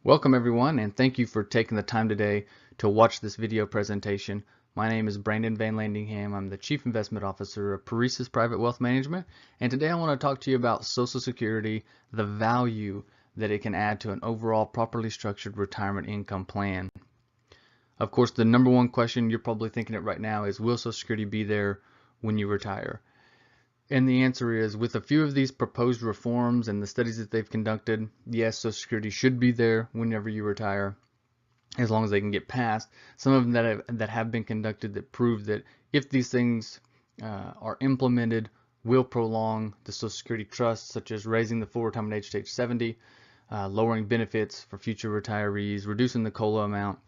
Welcome everyone, and thank you for taking the time today to watch this video presentation. My name is Brandon Van Landingham. I'm the Chief Investment Officer of Paresis Private Wealth Management, and today I want to talk to you about Social Security, the value that it can add to an overall properly structured retirement income plan. Of course, the number one question you're probably thinking it right now is, will Social Security be there when you retire? And the answer is, with a few of these proposed reforms and the studies that they've conducted, yes, Social Security should be there whenever you retire, as long as they can get passed. Some of them that have been conducted that prove that if these things are implemented, will prolong the Social Security trust, such as raising the full retirement age to age 70, lowering benefits for future retirees, reducing the COLA amount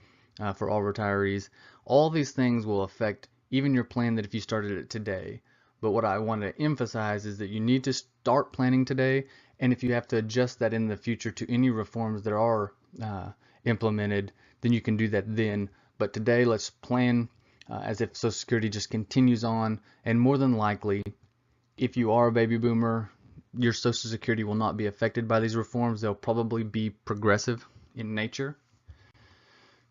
for all retirees. All these things will affect even your plan that if you started it today. But what I want to emphasize is that you need to start planning today, and if you have to adjust that in the future to any reforms that are implemented, then you can do that then. But today, let's plan as if Social Security just continues on, and more than likely, if you are a baby boomer, your Social Security will not be affected by these reforms. They'll probably be progressive in nature.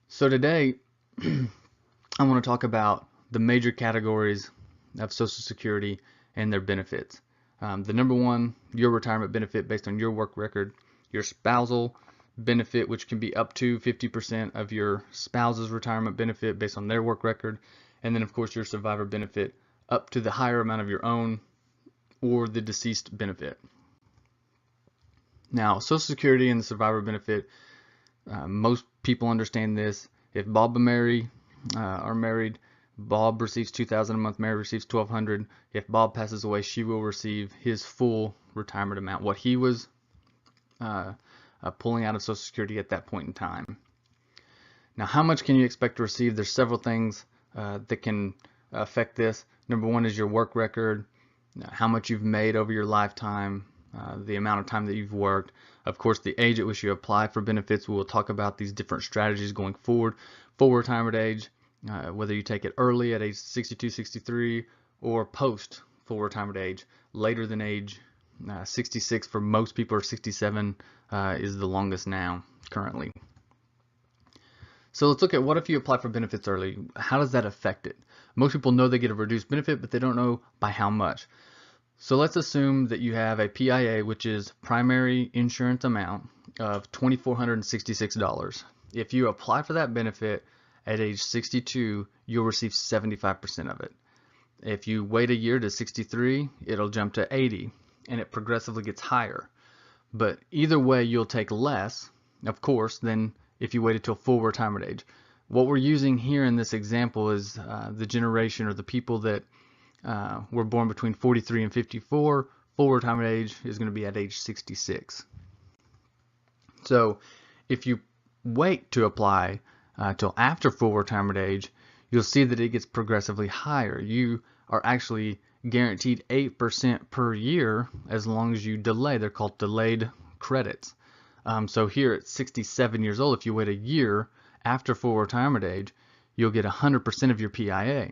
So today, I want to talk about the major categories of Social Security and their benefits. The number one, your retirement benefit based on your work record, your spousal benefit, which can be up to 50% of your spouse's retirement benefit based on their work record, and then of course your survivor benefit up to the higher amount of your own or the deceased benefit. Now, Social Security and the survivor benefit, most people understand this. If Bob and Mary are married, Bob receives $2,000 a month, Mary receives $1,200. If Bob passes away, she will receive his full retirement amount, what he was pulling out of Social Security at that point in time. Now, how much can you expect to receive? There's several things that can affect this. Number one is your work record, how much you've made over your lifetime, the amount of time that you've worked. Of course, the age at which you apply for benefits. We'll talk about these different strategies going forward. Full retirement age, whether you take it early at age 62, 63, or post full retirement age, later than age 66 for most people, or 67 is the longest now currently. So let's look at, what if you apply for benefits early? How does that affect it? Most people know they get a reduced benefit, but they don't know by how much. So let's assume that you have a PIA, which is primary insurance amount of $2,466. If you apply for that benefit at age 62, you'll receive 75% of it. If you wait a year to 63, it'll jump to 80, and it progressively gets higher. But either way, you'll take less, of course, than if you waited till full retirement age. What we're using here in this example is the generation, or the people that were born between 43 and 54. Full retirement age is going to be at age 66. So if you wait to apply till after full retirement age, you'll see that it gets progressively higher. You are actually guaranteed 8% per year as long as you delay. They're called delayed credits. So here at 67 years old, if you wait a year after full retirement age, you'll get 100% of your PIA.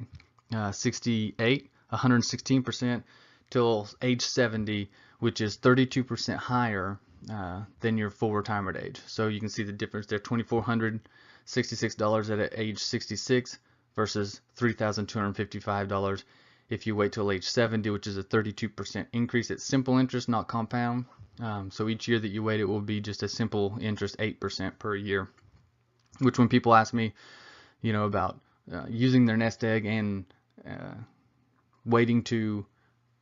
68, 116% till age 70, which is 32% higher than your full retirement age. So you can see the difference there. $2,466 at age 66 versus $3,255 if you wait till age 70, which is a 32% increase. It's simple interest, not compound. So each year that you wait, it will be just a simple interest, 8% per year. Which, when people ask me, about using their nest egg and waiting to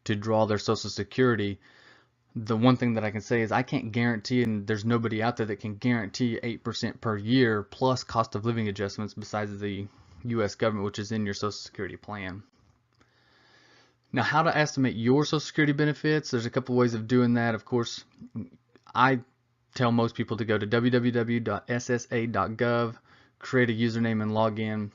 draw their Social Security, the one thing that I can say is I can't guarantee, and there's nobody out there that can guarantee 8% per year plus cost of living adjustments besides the U.S. government, which is in your Social Security plan. Now, how to estimate your Social Security benefits? There's a couple ways of doing that. Of course, I tell most people to go to www.ssa.gov, create a username and log in,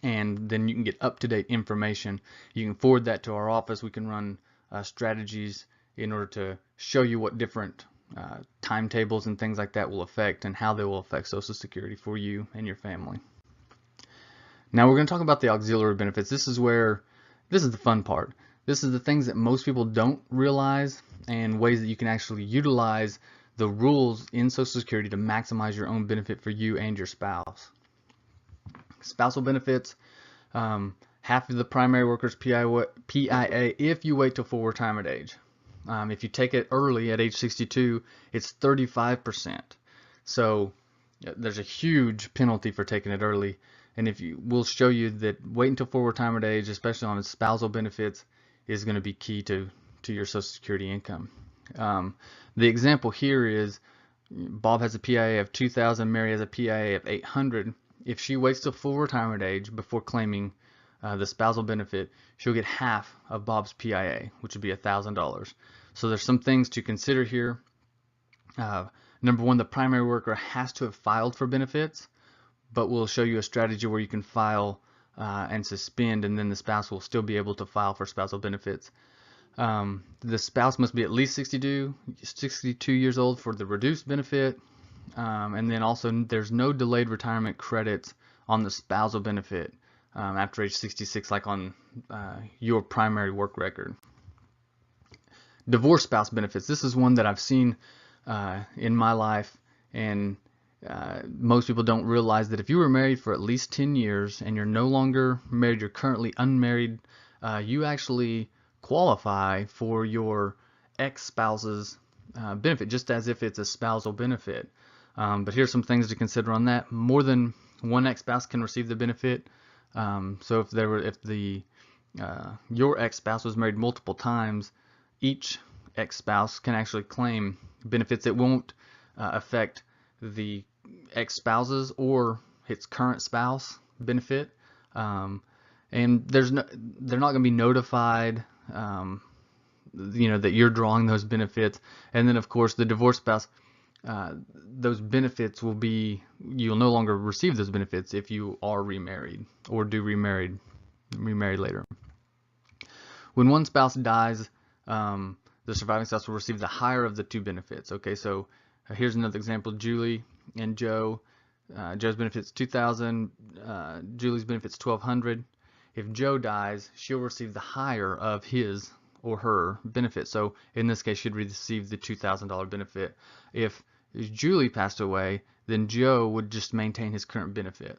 and then you can get up-to-date information. You can forward that to our office. We can run strategies in order to show you what different timetables and things like that will affect, and how they will affect Social Security for you and your family. Now we're going to talk about the auxiliary benefits. This is the fun part. This is the things that most people don't realize, and ways that you can actually utilize the rules in Social Security to maximize your own benefit for you and your spouse. Spousal benefits, half of the primary worker's PIA if you wait till full retirement age. If you take it early at age 62, it's 35%. So there's a huge penalty for taking it early. And we'll show you that waiting until full retirement age, especially on spousal benefits, is going to be key to your Social Security income. The example here is Bob has a PIA of 2,000, Mary has a PIA of 800. If she waits till full retirement age before claiming the spousal benefit, she'll get half of Bob's PIA, which would be $1,000. So there's some things to consider here. Number one, the primary worker has to have filed for benefits, but we'll show you a strategy where you can file and suspend, and then the spouse will still be able to file for spousal benefits. The spouse must be at least 62 years old for the reduced benefit, and then also there's no delayed retirement credits on the spousal benefit after age 66, like on your primary work record. Divorce spouse benefits. This is one that I've seen in my life, and most people don't realize that if you were married for at least 10 years and you're no longer married, you're currently unmarried, you actually qualify for your ex-spouse's benefit, just as if it's a spousal benefit. But here's some things to consider on that. More than one ex-spouse can receive the benefit. So if your ex-spouse was married multiple times, each ex-spouse can actually claim benefits that won't affect the ex-spouse's or its current spouse benefit, and they're not going to be notified that you're drawing those benefits. And then of course the divorced spouse, those benefits you'll no longer receive those benefits if you are remarried or do remarry later. When one spouse dies, the surviving spouse will receive the higher of the two benefits. Okay, so here's another example: Julie and Joe. Joe's benefits $2,000, Julie's benefits $1,200. If Joe dies, she'll receive the higher of his or her benefit. So in this case, she'd receive the $2,000 benefit. If Julie passed away, then Joe would just maintain his current benefit.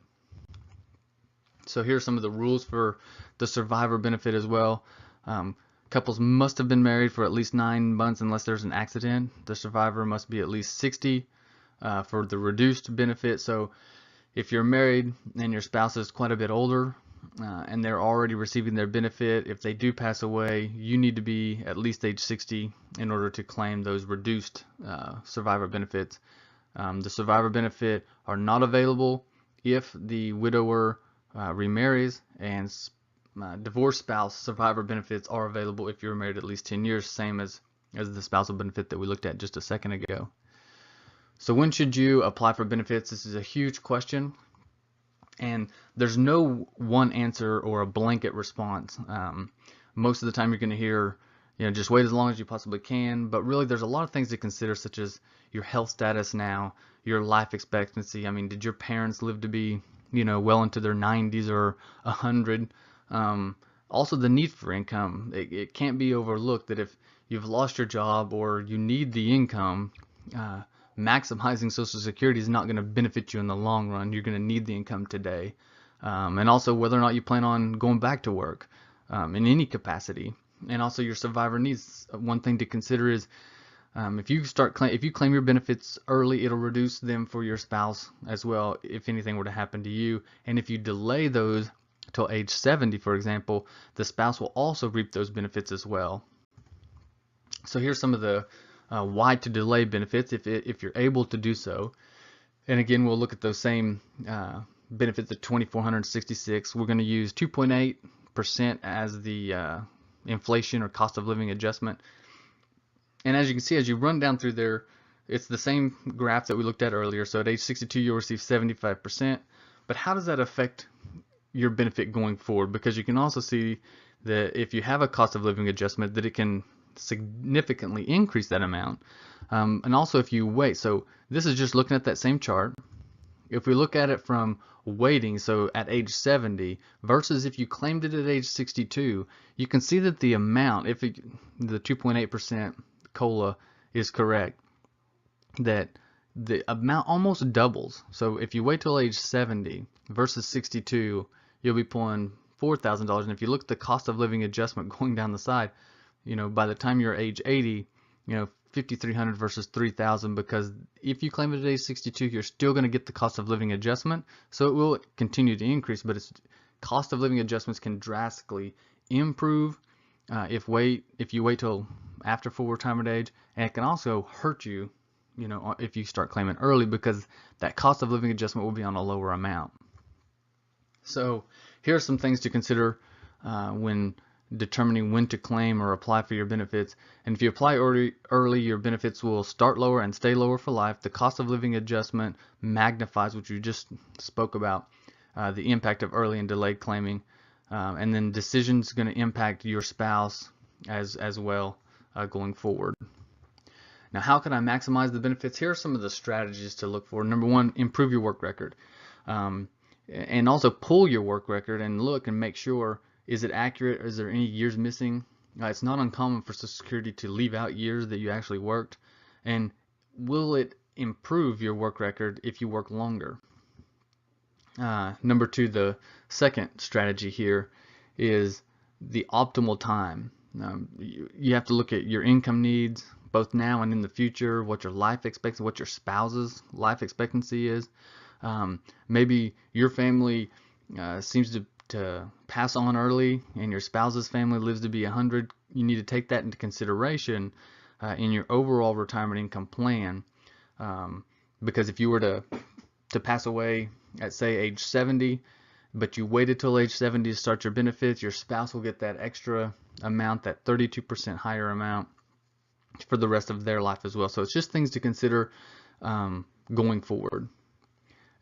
So here's some of the rules for the survivor benefit as well. Couples must have been married for at least 9 months unless there's an accident. The survivor must be at least 60 for the reduced benefit. So if you're married and your spouse is quite a bit older and they're already receiving their benefit, if they do pass away, you need to be at least age 60 in order to claim those reduced survivor benefits. The survivor benefit are not available if the widower remarries, and divorced spouse survivor benefits are available if you're married at least 10 years, same as the spousal benefit that we looked at just a second ago. So when should you apply for benefits? This is a huge question, and there's no one answer or a blanket response. Most of the time you're going to hear, just wait as long as you possibly can, but really there's a lot of things to consider, such as your health status now, your life expectancy. I mean, did your parents live to be, well into their 90s or 100? Also the need for income. It can't be overlooked that if you've lost your job or you need the income, maximizing Social Security is not going to benefit you in the long run. You're going to need the income today. And also whether or not you plan on going back to work in any capacity. And also your survivor needs. One thing to consider is if you claim your benefits early, it'll reduce them for your spouse as well if anything were to happen to you. And if you delay those till age 70, for example, the spouse will also reap those benefits as well. So here's some of the why to delay benefits if you're able to do so. And again, we'll look at those same benefits of $2,466. We're going to use 2.8% as the inflation or cost of living adjustment. And as you can see, as you run down through there, it's the same graph that we looked at earlier. So at age 62, you'll receive 75%. But how does that affect your benefit going forward? Because you can also see that if you have a cost of living adjustment, that it can significantly increase that amount. And also if you wait, so this is just looking at that same chart. If we look at it from waiting, so at age 70 versus if you claimed it at age 62, you can see that the amount, the 2.8% COLA is correct, that the amount almost doubles. So if you wait till age 70 versus 62, you'll be pulling $4,000. And if you look at the cost of living adjustment going down the side, by the time you're age 80, 5,300 versus 3,000, because if you claim it at age 62, you're still going to get the cost of living adjustment. So it will continue to increase, but its cost of living adjustments can drastically improve if you wait till after full retirement age, and it can also hurt you, if you start claiming early, because that cost of living adjustment will be on a lower amount. So here are some things to consider when determining when to claim or apply for your benefits. And if you apply early, your benefits will start lower and stay lower for life. The cost of living adjustment magnifies, which you just spoke about, the impact of early and delayed claiming. And then decisions going to impact your spouse as well going forward. Now, how can I maximize the benefits? Here are some of the strategies to look for. Number one, improve your work record. And also pull your work record and look and make sure, is it accurate? Is there any years missing? It's not uncommon for Social Security to leave out years that you actually worked. And will it improve your work record if you work longer? Number two, the second strategy here is the optimal time. You have to look at your income needs, both now and in the future, what your life expectancy, what your spouse's life expectancy is. Maybe your family seems to pass on early and your spouse's family lives to be 100. You need to take that into consideration in your overall retirement income plan, because if you were to pass away at, say, age 70, but you waited till age 70 to start your benefits, your spouse will get that extra amount, that 32% higher amount, for the rest of their life as well. So it's just things to consider going forward.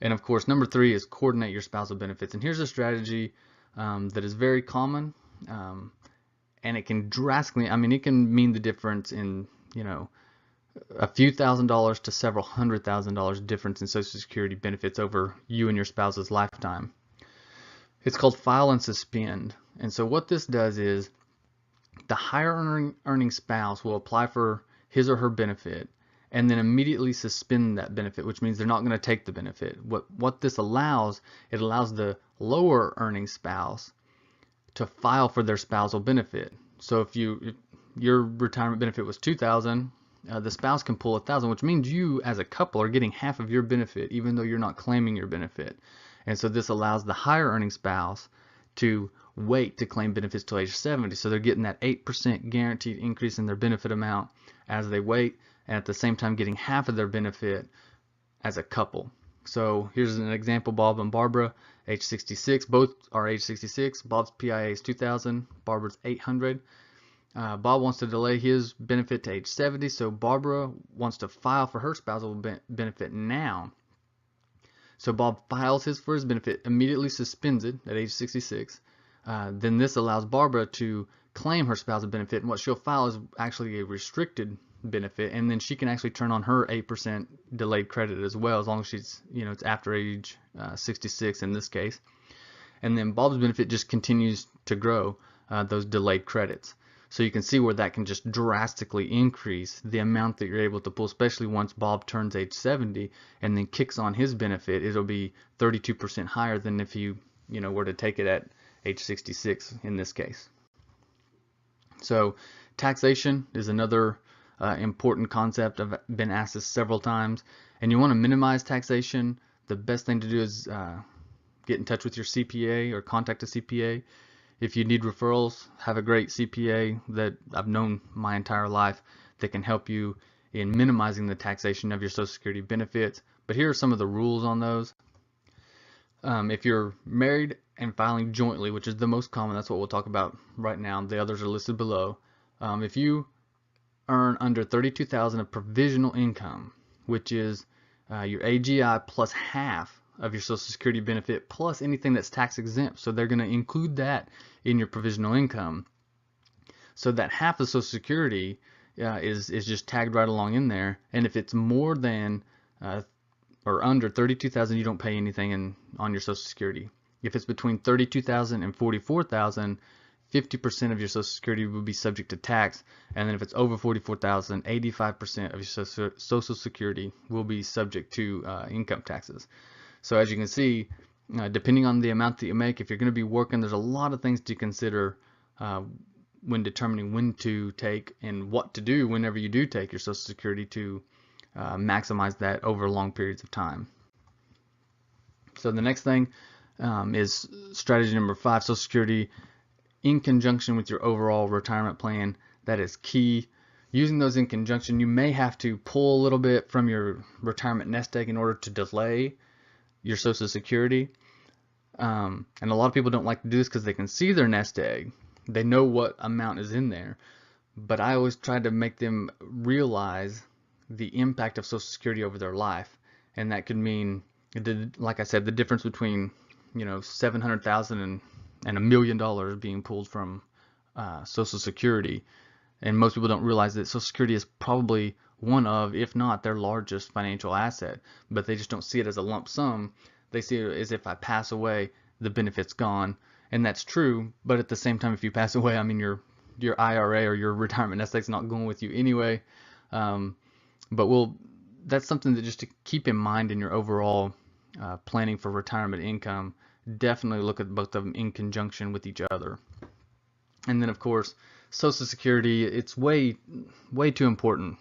And of course, number three is coordinate your spousal benefits. And here's a strategy that is very common, and it can drastically, it can mean the difference in, a few $1,000s to several $100,000 difference in Social Security benefits over you and your spouse's lifetime. It's called file and suspend. And so what this does is the higher earning spouse will apply for his or her benefit and then immediately suspend that benefit, which means they're not going to take the benefit. What this allows, it allows the lower earning spouse to file for their spousal benefit. So if your retirement benefit was $2,000, the spouse can pull $1,000, which means you as a couple are getting half of your benefit, even though you're not claiming your benefit. And so this allows the higher earning spouse to wait to claim benefits till age 70. So they're getting that 8% guaranteed increase in their benefit amount as they wait, and at the same time getting half of their benefit as a couple. So here's an example: Bob and Barbara, age 66. Both are age 66. Bob's PIA is $2,000. Barbara's $800. Bob wants to delay his benefit to age 70, so Barbara wants to file for her spousal benefit now. So Bob files his for his benefit, immediately suspends it at age 66. Then this allows Barbara to claim her spousal benefit, and what she'll file is actually a restricted benefit, and then she can actually turn on her 8% delayed credit as well, as long as she's, it's after age 66 in this case. And then Bob's benefit just continues to grow, those delayed credits. So you can see where that can just drastically increase the amount that you're able to pull, especially once Bob turns age 70 and then kicks on his benefit. It'll be 32% higher than if you were to take it at age 66 in this case. So taxation is another important concept. I've been asked this several times, and you want to minimize taxation. The best thing to do is get in touch with your CPA or contact a CPA. If you need referrals, have a great CPA that I've known my entire life that can help you in minimizing the taxation of your Social Security benefits. But here are some of the rules on those. If you're married and filing jointly, which is the most common, that's what we'll talk about right now. The others are listed below. If you earn under $32,000 of provisional income, which is your AGI plus half of your Social Security benefit plus anything that's tax exempt, so they're going to include that in your provisional income. So that half of Social Security is just tagged right along in there. And if it's more than or under $32,000, you don't pay anything on your Social Security. If it's between $32,000 and $44,000, 50% of your Social Security will be subject to tax, and then if it's over 44,000, 85% of your Social Security will be subject to income taxes. So as you can see, depending on the amount that you make, if you're going to be working, there's a lot of things to consider when determining when to take and what to do whenever you do take your Social Security to maximize that over long periods of time. So the next thing is strategy number 5, Social Security in conjunction with your overall retirement plan. That is key. Using those in conjunction, you may have to pull a little bit from your retirement nest egg in order to delay your Social Security. And a lot of people don't like to do this because they can see their nest egg. They know what amount is in there. But I always try to make them realize the impact of Social Security over their life. And that could mean, like I said, the difference between, $700,000 and $1 million being pulled from Social Security. And most people don't realize that Social Security is probably one of, if not their largest financial asset, but they just don't see it as a lump sum. They see it as if I pass away, the benefit's gone. And that's true, but at the same time, if you pass away, I mean, your IRA or your retirement nest egg's not going with you anyway. But that's something that just to keep in mind in your overall planning for retirement income. Definitely look at both of them in conjunction with each other. And then, of course, Social Security, it's way too important,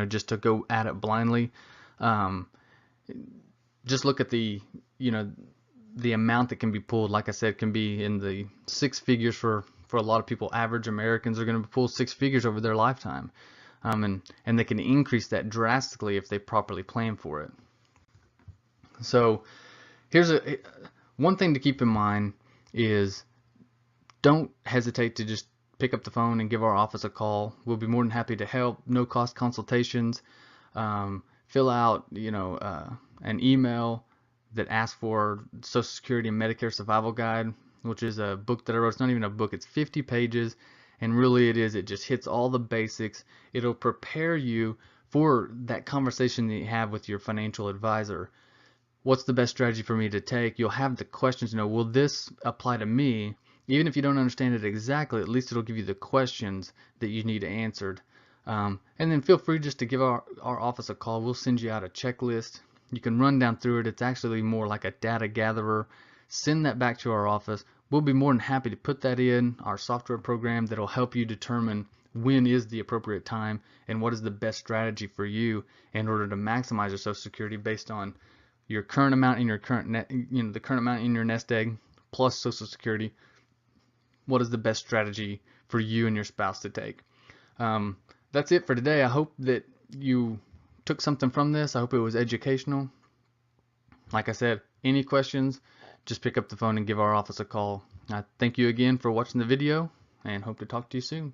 just to go at it blindly. Just look at the amount that can be pulled. Like I said, can be in the 6 figures for a lot of people. Average Americans are going to pull 6 figures over their lifetime. And they can increase that drastically if they properly plan for it. So here's one thing to keep in mind is don't hesitate to just pick up the phone and give our office a call. We'll be more than happy to help. No cost consultations. Fill out an email that asks for Social Security and Medicare Survival Guide, which is a book that I wrote. It's not even a book, it's 50 pages, and really it just hits all the basics. It'll prepare you for that conversation that you have with your financial advisor. What's the best strategy for me to take? You'll have the questions, will this apply to me? Even if you don't understand it exactly, at least it'll give you the questions that you need answered. And then feel free just to give our office a call. We'll send you out a checklist. You can run down through it. It's actually more like a data gatherer. Send that back to our office. We'll be more than happy to put that in our software program that'll help you determine when is the appropriate time and what is the best strategy for you in order to maximize your Social Security based on your current amount in your the current amount in your nest egg plus Social Security. What is the best strategy for you and your spouse to take? That's it for today. I hope that you took something from this. I hope it was educational. Like I said, any questions, just pick up the phone and give our office a call. I thank you again for watching the video and hope to talk to you soon.